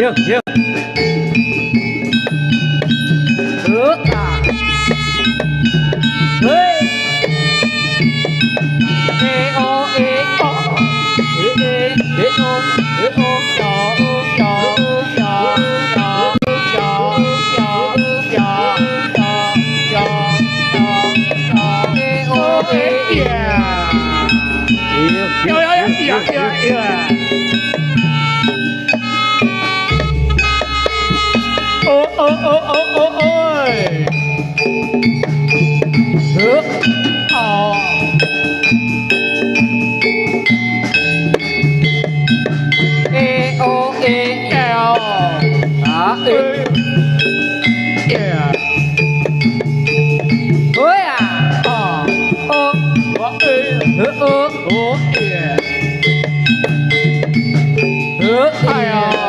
Hiệp hiệp nước à ê ê ô ê ô ê ê ô ê ô chó chó chó chó chó chó chó chó ê ô ê yeah yeah ôi nước ê ô ê eo đó ê yeah ôi à ô ê nước ô yeah nước ai à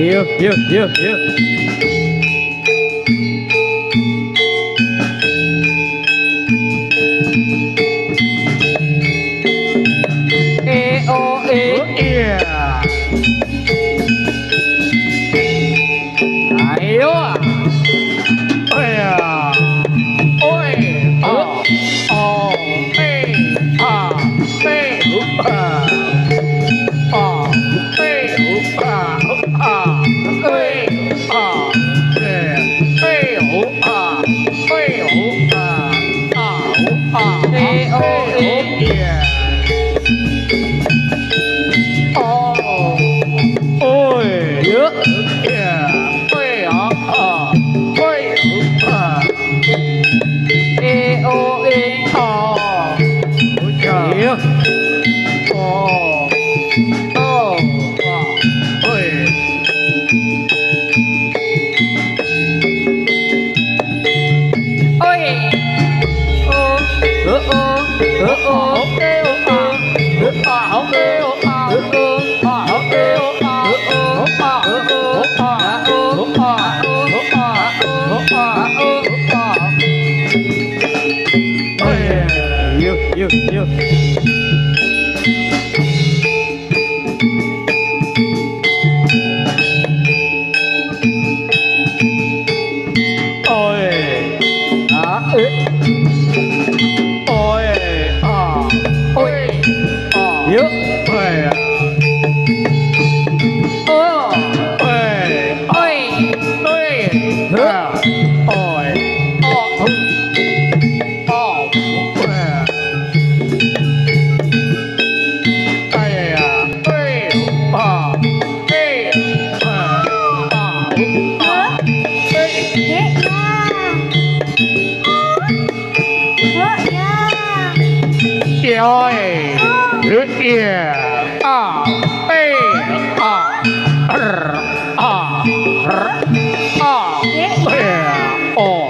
Hiệp ê ô ê yeah ai ô à ôi à ôi ô ô ê à ê úp à ê úp à ê ơi lướt kia a e a r a r a e o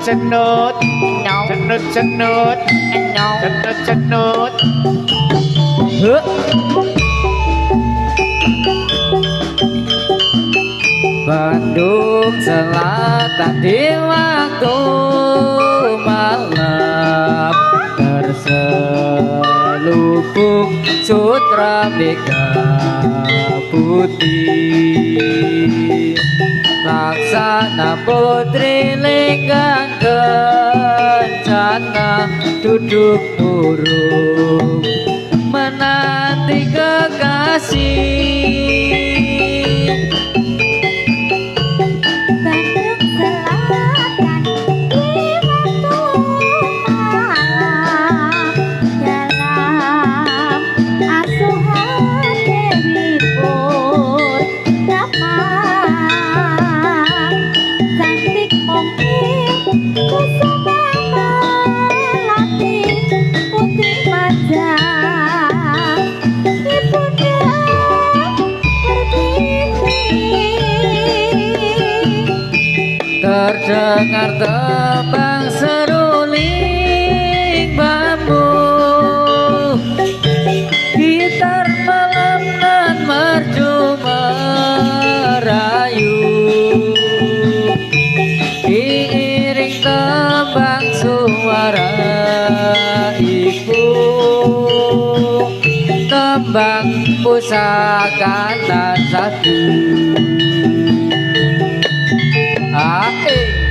cenut Nyong. cenut cenut Nyong. cenut cenut Huh. Bandung Selatan di waktu malam terselubung sutra beka putih laksana putri lenggang kencana duduk burung menanti kekasih. Terdengar tembang seruling bambu, gitar malam dan merdu merayu, diiring tembang suara ibu, tembang pusaka dan satu.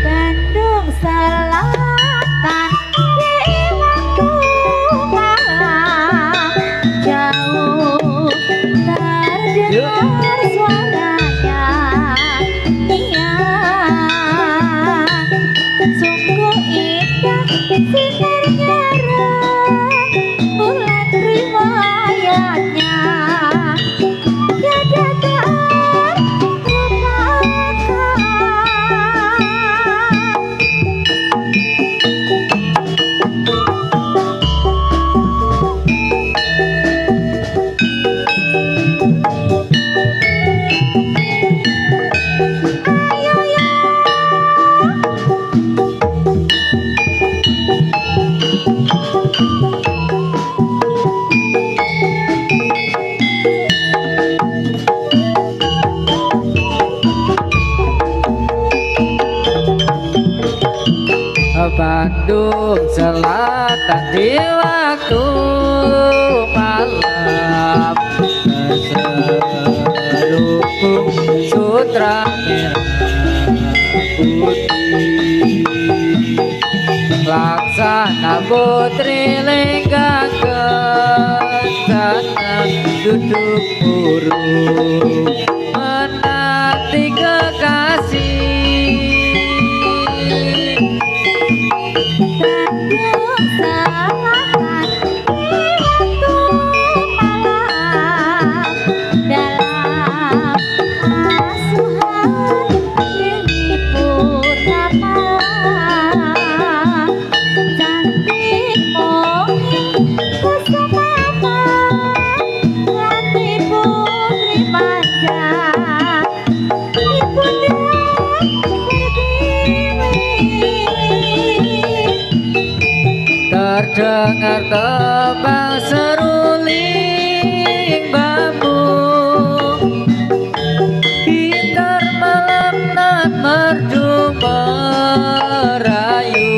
Bandung Selatan di waktu malam jauh terdengar suaranya iya sungguh indah sinarnya bulan riwayatnya Bandung Selatan di waktu malam terselubung sutra merah putih laksana putri lenggang kencana duduk burung menanti kekasih. Bandung Selatan di waktu malam dalam asuhan Dewi Purnama cantik mungil kusumama hati putri manja ibunda Terdengar tembang seruling bambu, gitar malam nan merdu merayu,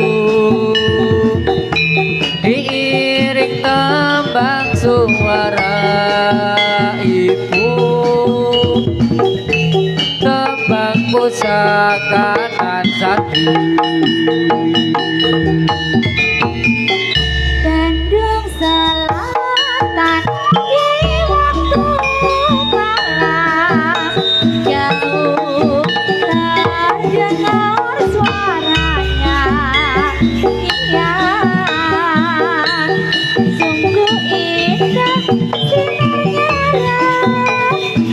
diiring tembang suara ibu, tembang pusaka nan satu. Bandung Selatan di waktu malam jauh terdengar suaranya iya sungguh indah sinarnya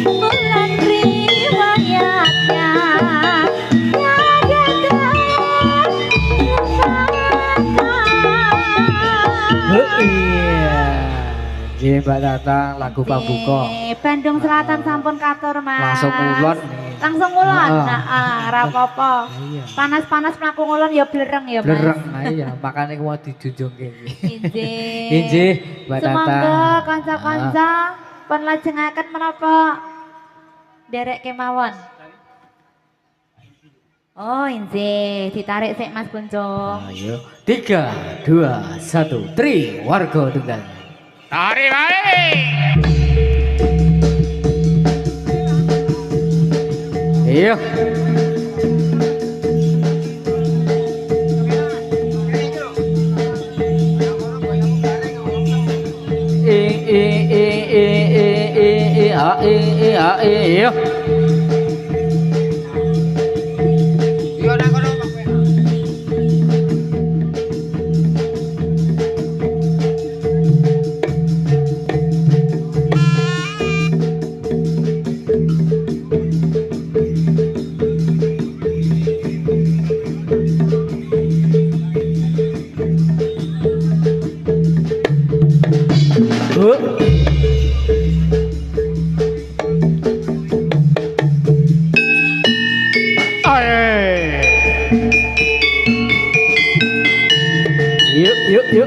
bulan riwayatnya Iya, Mbak datang lagu pambuka. Bandung Selatan sampun katur Mas. Langsung ulon nih. Langsung ngulon. Heeh. Nah, ora apa-apa. Iya. Panas-panas mlaku ngulon ya blereng ya, Mas. Blereng, iya, makanya mau dijunjungke iki. Injih. Injih, Mbak Tata. Semoga kanca-kanca pun lajengaken menapa derek kemawon. Oh, injih, ditarik sik Mas Kuncung. Ayo, 3, 2, 1, 3, warga tunggal. Tarik baik. Iya. Iya.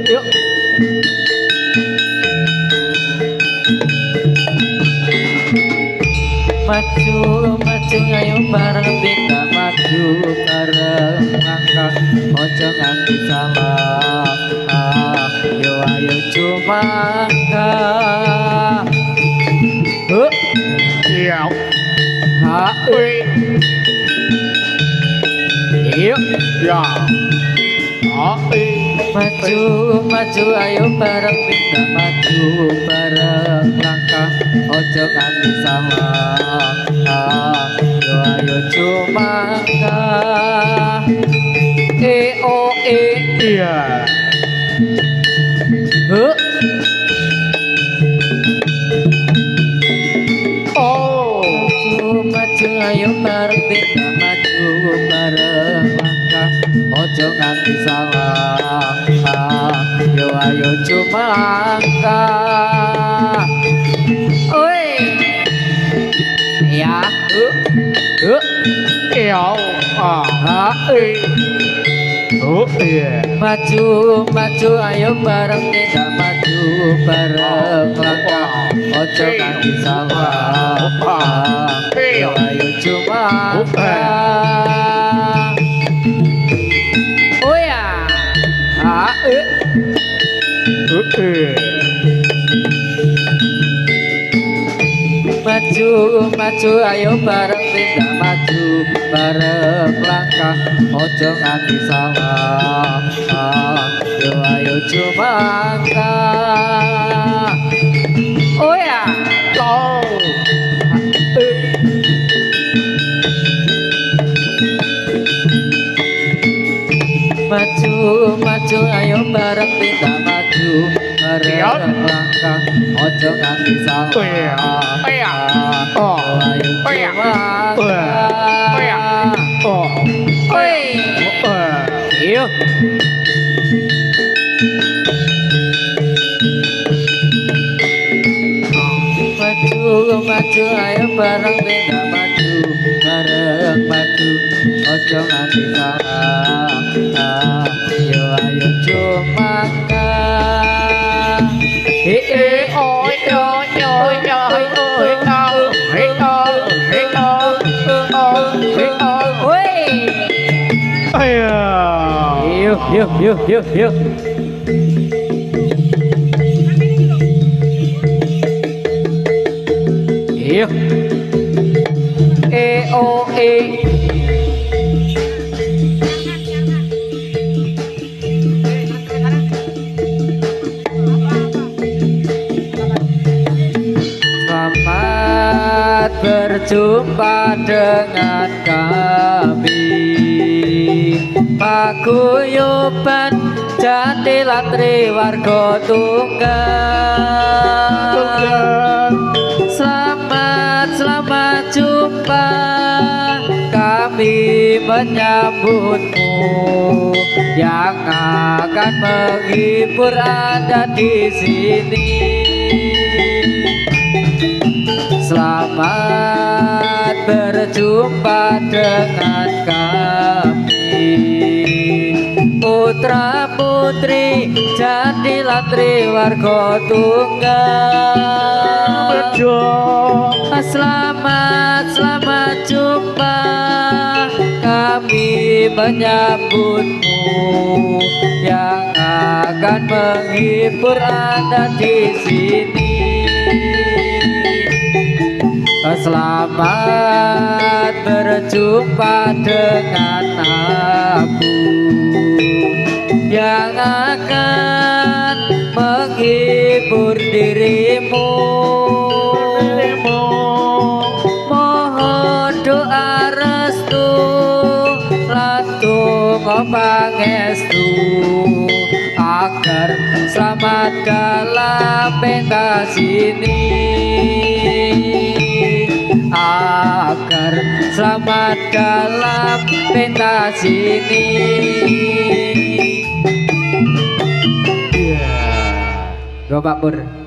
Yuk. Maju ayo bareng kita maju bareng langkah ojo nganti salah. Yo ayo cuma Iya. Yuk. Ya. Maju ayo bareng kita maju bareng langkah ojo nganti salah. Yo ayo cuma Iya. Maju ayo bareng kita maju bareng langkah ojo nganti salah. Yo ayo cuma oi ya Iya. Maju ayo bareng kita maju bareng langkah ojo nganti salah. Yo ayo cuma oh ya maju ayo bareng kita maju bareng langkah ojo nganti salah. Yo ayo cuma oh ya maju ayo bareng kita maju bareng langkah ojo nganti salah. Ayo Iyo. Maju ayo bareng kita maju bareng maju ojo nganti salah. Yo ayo cuma Yuk. Yuk. Selamat berjumpa dengan kami Paguyuban Jatilatri Warga Tunggal. Selamat jumpa, kami menyambutmu yang akan menghibur Anda di sini. Selamat berjumpa dengan kami. Putra putri jadilah triwarga tunggal. Bejo Selamat jumpa, kami menyambutmu yang akan menghibur Anda di sini. Selamat berjumpa dengan aku yang akan menghibur dirimu. Mohon doa restu lantung pangestu agar selamat dalam pentas ini, agar selamat dalam pentas ini. Go Pak Pur.